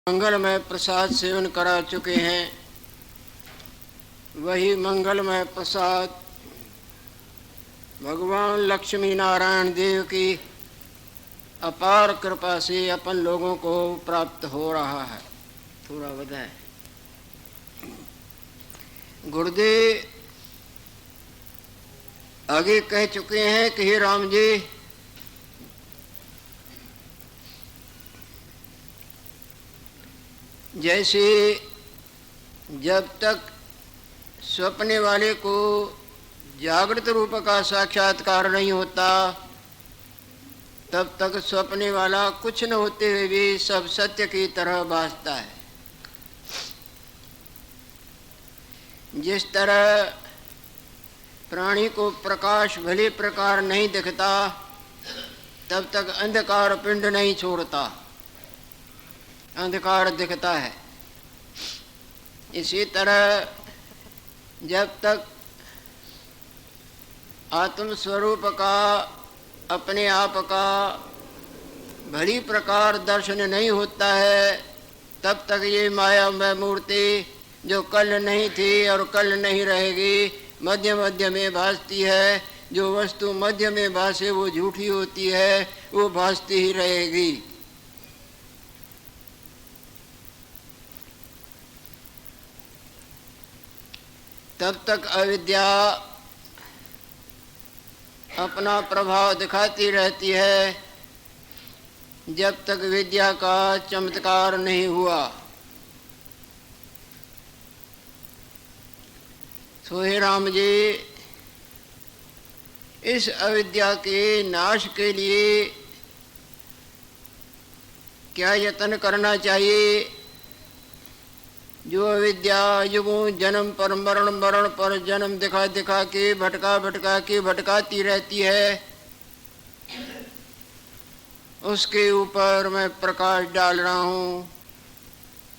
मंगलमय प्रसाद सेवन करा चुके हैं। वही मंगलमय प्रसाद भगवान लक्ष्मी नारायण देव की अपार कृपा से अपन लोगों को प्राप्त हो रहा है। थोड़ा बताएं। गुरुदेव आगे कह चुके हैं कि हे राम जी, जैसे जब तक स्वप्ने वाले को जागृत रूप का साक्षात्कार नहीं होता, तब तक स्वप्ने वाला कुछ न होते हुए भी सब सत्य की तरह भासता है। जिस तरह प्राणी को प्रकाश भले प्रकार नहीं दिखता, तब तक अंधकार पिंड नहीं छोड़ता, अंधकार दिखता है। इसी तरह जब तक आत्म स्वरूप का अपने आप का भली प्रकार दर्शन नहीं होता है, तब तक ये मायामय मूर्ति जो कल नहीं थी और कल नहीं रहेगी, मध्य मध्य में भासती है। जो वस्तु मध्य में भासे वो झूठी होती है, वो भासती ही रहेगी। तब तक अविद्या अपना प्रभाव दिखाती रहती है, जब तक विद्या का चमत्कार नहीं हुआ। तो हे राम जी, इस अविद्या के नाश के लिए क्या यत्न करना चाहिए? जो अविद्या युगों जन्म पर मरण, मरण पर जन्म दिखा दिखा के भटका भटका के भटकाती रहती है, उसके ऊपर मैं प्रकाश डाल रहा हूँ।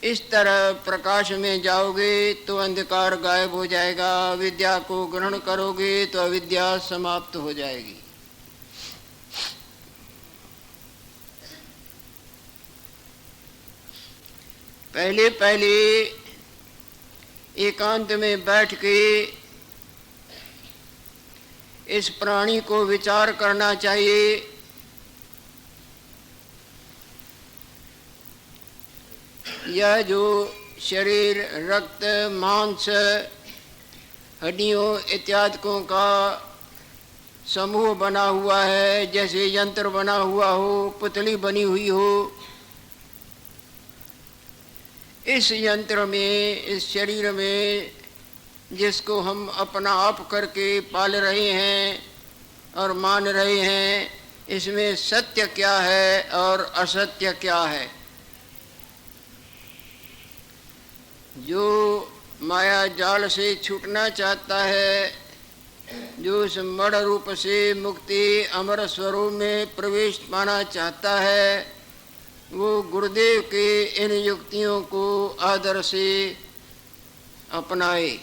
इस तरह प्रकाश में जाओगे तो अंधकार गायब हो जाएगा, विद्या को ग्रहण करोगे तो अविद्या समाप्त हो जाएगी। पहले पहले एकांत में बैठ के इस प्राणी को विचार करना चाहिए। यह जो शरीर, रक्त, मांस, हड्डियों इत्यादिकों का समूह बना हुआ है, जैसे यंत्र बना हुआ हो, पुतली बनी हुई हो, इस यंत्र में, इस शरीर में जिसको हम अपना आप करके पाल रहे हैं और मान रहे हैं, इसमें सत्य क्या है और असत्य क्या है? जो माया जाल से छूटना चाहता है, जो इस मड़ रूप से मुक्ति अमर स्वरूप में प्रवेश पाना चाहता है, वो गुरुदेव के इन युक्तियों को आदर से अपनाए।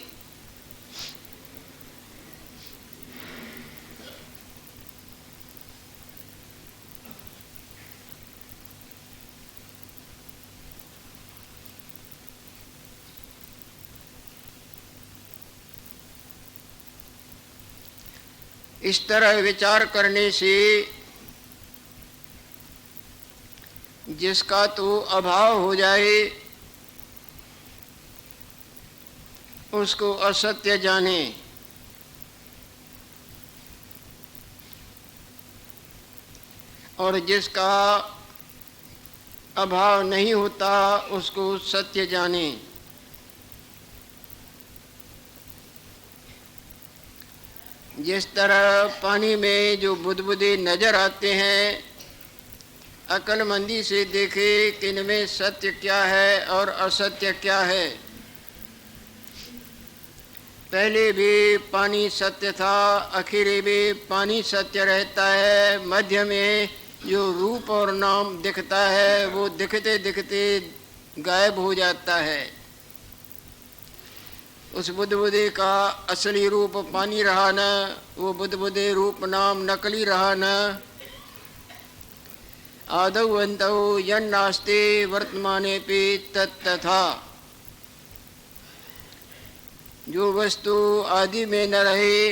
इस तरह विचार करने से जिसका तो अभाव हो जाए, उसको असत्य जाने, और जिसका अभाव नहीं होता उसको सत्य जाने। जिस तरह पानी में जो बुदबुदे नजर आते हैं, अक्लमंदी से देखे कि इनमें सत्य क्या है और असत्य क्या है। पहले भी पानी सत्य था, आखिर भी पानी सत्य रहता है। मध्य में जो रूप और नाम दिखता है, वो दिखते दिखते गायब हो जाता है। उस बुदबुदे का असली रूप पानी रहा न, वो बुदबुदे रूप नाम नकली रहा न। आदौ अन्तौ यन्नास्ति वर्तमानेऽपि तत्तथा। जो वस्तु आदि में न रहे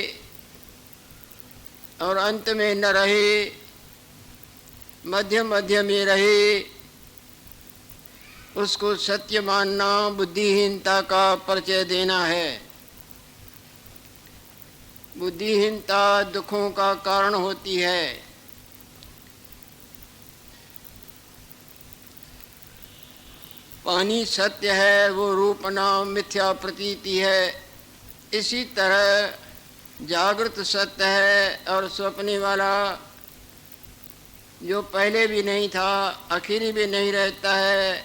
और अंत में न रहे, मध्य मध्य में रहे, उसको सत्य मानना बुद्धिहीनता का परिचय देना है। बुद्धिहीनता दुखों का कारण होती है। पानी सत्य है, वो रूप नाम मिथ्या प्रतीति है। इसी तरह जागृत सत्य है और स्वप्ने वाला जो पहले भी नहीं था, आखिरी भी नहीं रहता है,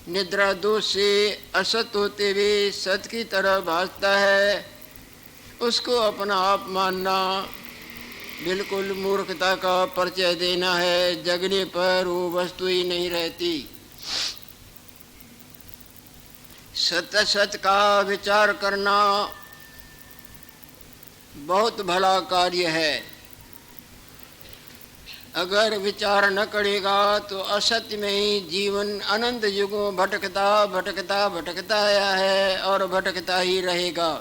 निद्रा दोष से असत होते हुए सत की तरह भासता है, उसको अपना आप मानना बिल्कुल मूर्खता का परिचय देना है। जगने पर वो वस्तु ही नहीं रहती। सत्य सत का विचार करना बहुत भला कार्य है। अगर विचार न करेगा तो असत्य में ही जीवन अनंत युगों भटकता भटकता भटकता आया है और भटकता ही रहेगा।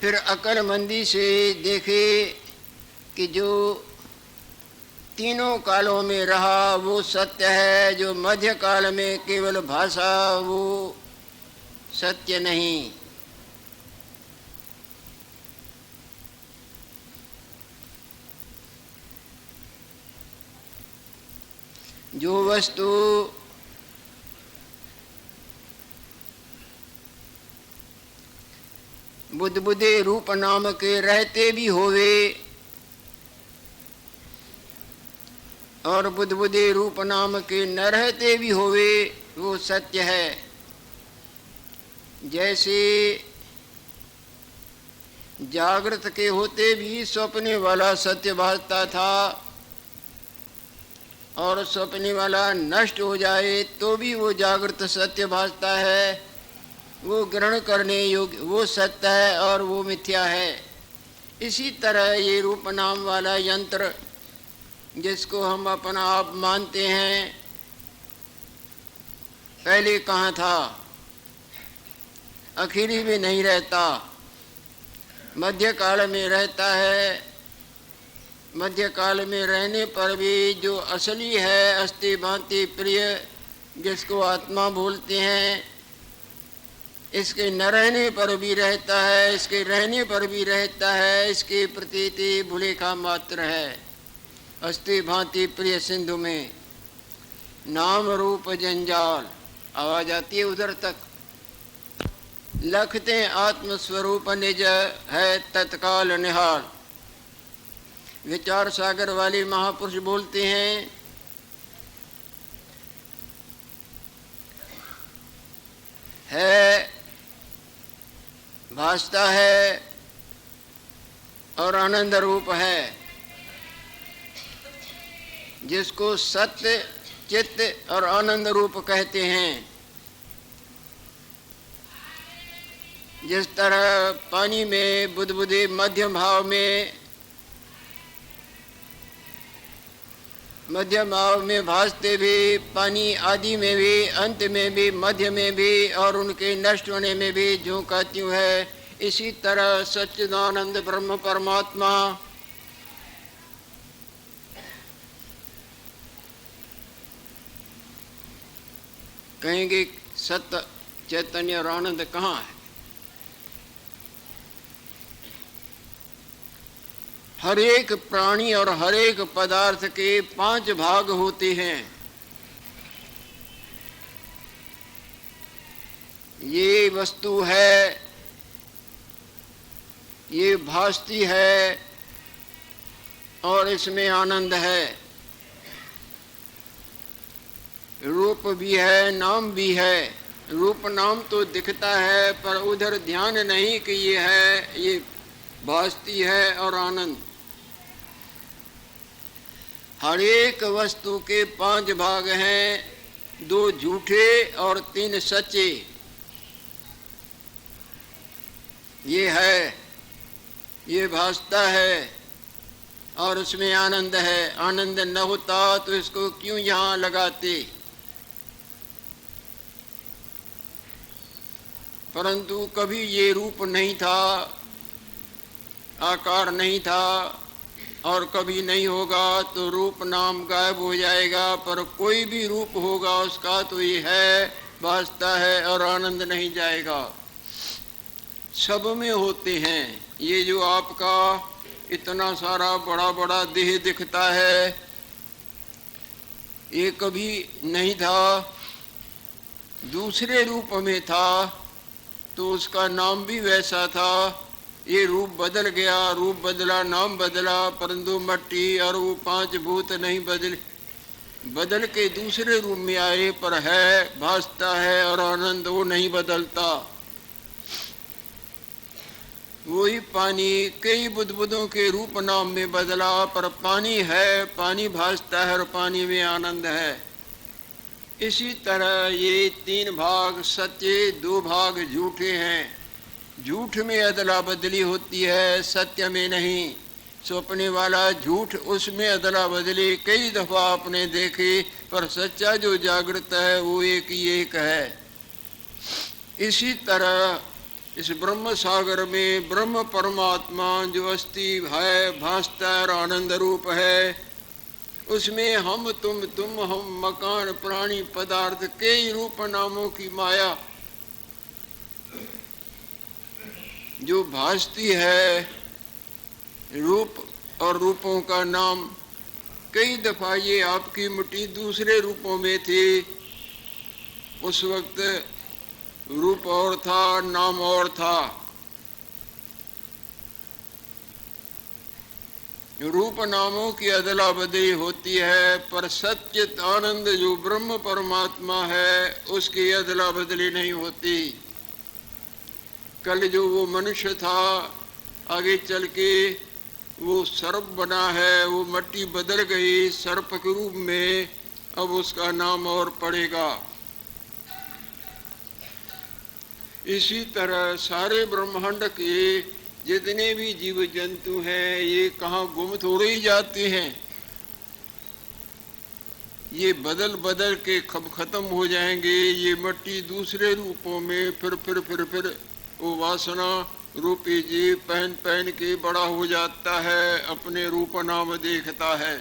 फिर अक्लमंदी से देखे कि जो तीनों कालों में रहा वो सत्य है, जो मध्य काल में केवल भाषा वो सत्य नहीं। जो वस्तु बुद्धबुद्धे रूप नाम के रहते भी होवे और बुद्धबुद्धे रूप नाम के न रहते भी होवे, वो सत्य है। जैसे जागृत के होते भी स्वप्ने वाला सत्य भासता था और स्वप्ने वाला नष्ट हो जाए तो भी वो जागृत सत्य भासता है, वो ग्रहण करने योग्य वो सत्य है और वो मिथ्या है। इसी तरह ये रूप नाम वाला यंत्र जिसको हम अपना आप मानते हैं, पहले कहाँ था, आखिरी में नहीं रहता, मध्य काल में रहता है। मध्य काल में रहने पर भी जो असली है, अस्ति भांति प्रिय, जिसको आत्मा बोलते हैं, इसके न रहने पर भी रहता है, इसके रहने पर भी रहता है, इसकी प्रतीति भुलेखा मात्र है। अस्ति भांति प्रिय सिंधु में नाम रूप जंजाल, आवाज आती है उधर तक। लखते आत्मस्वरूप निज है तत्काल निहाल। विचार सागर वाले महापुरुष बोलते हैं, है भासता है और आनंद रूप है, जिसको सत्य चित्त और आनंद रूप कहते हैं। जिस तरह पानी में बुदबुदे मध्यम भाव में भासते भी, पानी आदि में भी, अंत में भी, मध्य में भी और उनके नष्ट होने में भी जो का त्यों है, इसी तरह सच्चिदानंद ब्रह्म परमात्मा कहेंगे सत्य चैतन्य और आनंद कहाँ है। हर एक प्राणी और हर एक पदार्थ के 5 भाग होते हैं। ये वस्तु है, ये भासती है और इसमें आनंद है। रूप भी है, नाम भी है। रूप नाम तो दिखता है पर उधर ध्यान नहीं कि ये है, ये भासती है और आनंद। हर एक वस्तु के 5 भाग हैं, 2 झूठे और 3 सच्चे। ये है ये भासता है और उसमें आनंद है। आनंद न होता तो इसको क्यों यहाँ लगाते। परंतु कभी ये रूप नहीं था, आकार नहीं था और कभी नहीं होगा, तो रूप नाम गायब हो जाएगा। पर कोई भी रूप होगा उसका तो ये है, भासता है और आनंद नहीं जाएगा। सब में होते हैं। ये जो आपका इतना सारा बड़ा बड़ा देह दिखता है, ये कभी नहीं था, दूसरे रूप में था तो उसका नाम भी वैसा था। ये रूप बदल गया, रूप बदला, नाम बदला, परंतु मट्टी और वो 5 भूत नहीं बदल के दूसरे रूप में आए, पर है, भासता है और आनंद वो नहीं बदलता। वही पानी कई बुदबुदों के रूप नाम में बदला, पर पानी है, पानी भासता है और पानी में आनंद है। इसी तरह ये 3 भाग सच्चे, 2 भाग झूठे हैं। झूठ में अदला बदली होती है, सत्य में नहीं। सपने वाला झूठ, उसमें अदला बदली कई दफा आपने देखे, पर सच्चा जो जागृत है वो एक ही एक है। इसी तरह इस ब्रह्म सागर में ब्रह्म परमात्मा जो अस्थि है, भासता और आनंद रूप है, उसमें हम तुम हम, मकान, प्राणी, पदार्थ, कई रूप नामों की माया जो भासती है। रूप और रूपों का नाम, कई दफा ये आपकी मिट्टी दूसरे रूपों में थी। उस वक्त रूप और था, नाम और था। रूप नामों की अदला बदली होती है, पर सच्चित आनंद जो ब्रह्म परमात्मा है उसकी अदला बदली नहीं होती। कल जो वो मनुष्य था, आगे चल के वो सर्प बना है, वो मिट्टी बदल गई सर्प के रूप में, अब उसका नाम और पड़ेगा। इसी तरह सारे ब्रह्मांड के जितने भी जीव जंतु हैं, ये कहाँ गुम थोड़े ही जाते हैं। ये बदल बदल के कब खत्म हो जाएंगे। ये मिट्टी दूसरे रूपों में फिर वो वासना रूपी जीव पहन पहन के बड़ा हो जाता है, अपने रूप नाम देखता है।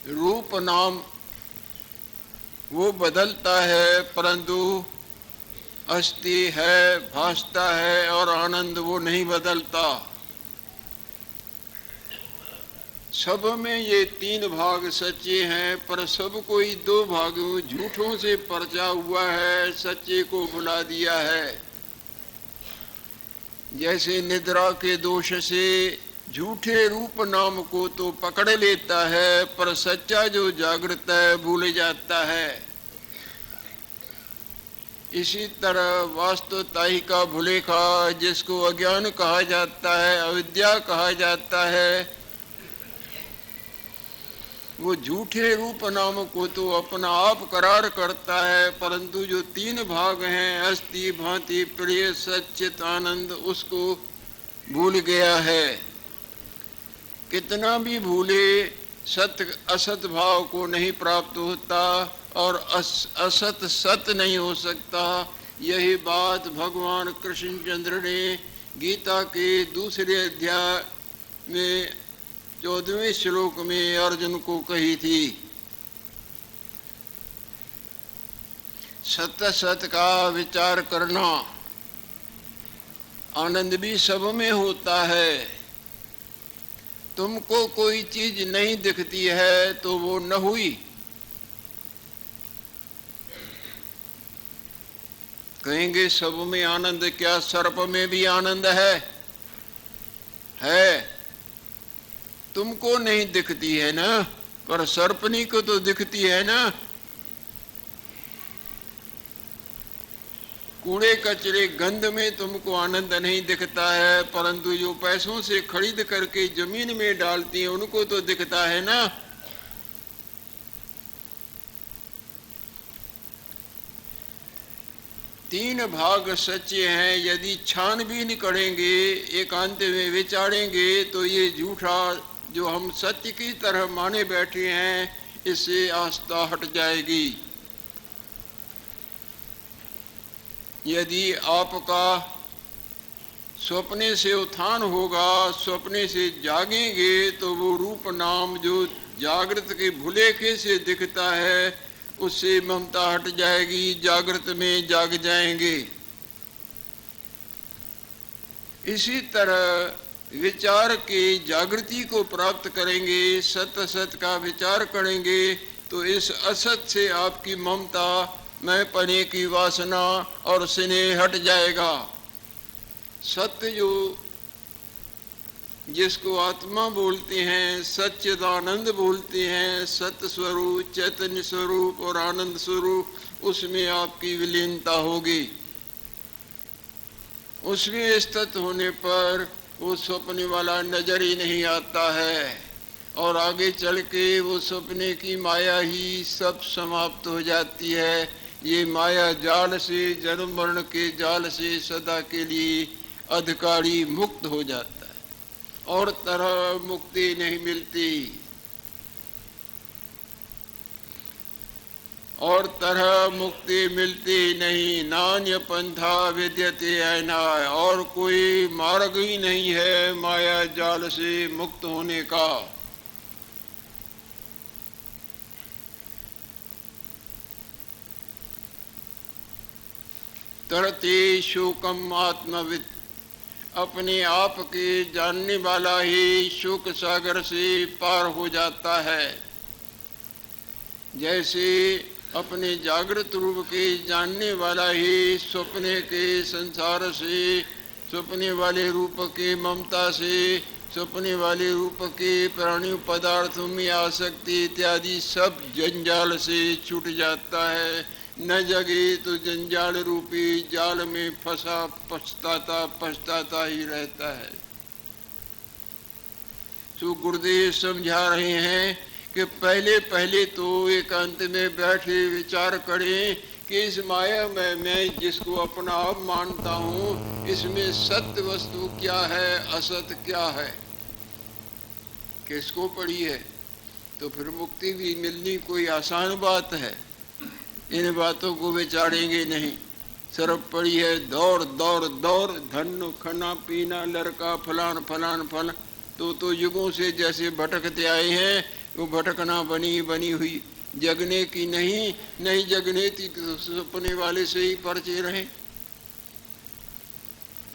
रूप नाम वो बदलता है, परंतु अस्थि है, भासता है और आनंद वो नहीं बदलता। सब में ये 3 भाग सच्चे हैं, पर सब कोई 2 भागों झूठों से परचा हुआ है, सच्चे को भुला दिया है। जैसे निद्रा के दोष से झूठे रूप नाम को तो पकड़ लेता है, पर सच्चा जो जागृत है भूल जाता है। इसी तरह वास्तवताई का भुलेखा, जिसको अज्ञान कहा जाता है, अविद्या कहा जाता है, वो झूठे रूप नाम को तो अपना आप करार करता है, परंतु जो 3 भाग हैं, अस्थि, भांति, प्रिय, सच्चित आनंद, उसको भूल गया है। कितना भी भूले, सत्य असत भाव को नहीं प्राप्त होता और असत सत नहीं हो सकता। यही बात भगवान कृष्णचंद्र ने गीता के दूसरे अध्याय में 14वें श्लोक में अर्जुन को कही थी। सत्य सत का विचार करना। आनंद भी सब में होता है। तुमको कोई चीज नहीं दिखती है तो वो न हुई। कहेंगे सब में आनंद, क्या सर्प में भी आनंद है? तुमको नहीं दिखती है ना, पर सर्पनी को तो दिखती है ना। कूड़े कचरे गंध में तुमको आनंद नहीं दिखता है, परंतु जो पैसों से खरीद करके जमीन में डालती हैं उनको तो दिखता है ना। तीन भाग सच्चे हैं। यदि छानबीन करेंगे, एकांत में विचारेंगे, तो ये झूठा जो हम सत्य की तरह माने बैठे हैं, इससे आस्था हट जाएगी। यदि आपका स्वप्ने से उत्थान होगा, स्वप्ने से जागेंगे, तो वो रूप नाम जो जागृत के भुलेखे से दिखता है, उससे ममता हट जाएगी, जागृत में जाग जाएंगे। इसी तरह विचार के जागृति को प्राप्त करेंगे, सत्य सत्य का विचार करेंगे, तो इस असत से आपकी ममता, मैं पने की वासना और स्नेह हट जाएगा। सत्य जो जिसको आत्मा बोलते हैं, सच्चिदानंद बोलते हैं, सत्य स्वरूप, चैतन्य स्वरूप और आनंद स्वरूप, उसमें आपकी विलीनता होगी। उसमें स्थित होने पर वो स्वप्न वाला नजर ही नहीं आता है, और आगे चल के वो सपने की माया ही सब समाप्त हो जाती है। ये माया जाल से, जन्म मरण के जाल से सदा के लिए अधिकारी मुक्त हो जाता है, और तरह मुक्ति नहीं मिलती, और तरह मुक्ति मिलती नहीं। नान्य पंथा विद्यते अनाय, और कोई मार्ग ही नहीं है माया जाल से मुक्त होने का। तरते शोकम आत्मविद, अपने आप के जानने वाला ही शोक सागर से पार हो जाता है। जैसे अपने जागृत रूप के जानने वाला ही स्वप्ने के संसार से, स्वप्ने वाले रूप के ममता से, स्वप्ने वाले रूप के प्राणी पदार्थों में आसक्ति इत्यादि सब जंजाल से छूट जाता है। न जगे तो जंजाल रूपी जाल में फंसा पछताता ही रहता है। तो गुरुदेव समझा रहे हैं कि पहले पहले तो एकांत में बैठे विचार करें कि इस माया में मैं जिसको अपना आप मानता हूँ, इसमें सत्य वस्तु क्या है, असत क्या है, किसको पड़ी है। तो फिर मुक्ति भी मिलनी कोई आसान बात है। इन बातों को विचारेंगे नहीं। सिर्फ पड़ी है दौड़ दौड़ दौड़, धन खाना पीना, लड़का फलान फलान फलान। तो युगों से जैसे भटकते आए हैं, वो भटकना बनी हुई, जगने की नहीं, नहीं जगने की तो सपने वाले से ही परिचय रहे।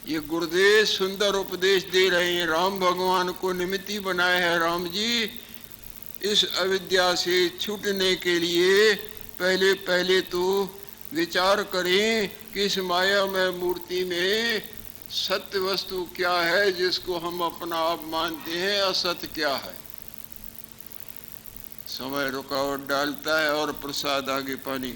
ये गुरुदेव सुंदर उपदेश दे रहे हैं। राम भगवान को निमित्ती बनाया है। राम जी इस अविद्या से छूटने के लिए पहले पहले तो विचार करें कि इस मायामय मूर्ति में सत्य वस्तु क्या है, जिसको हम अपना आप मानते हैं, असत्य क्या है। समय रुकावट डालता है और प्रसाद आगे पानी।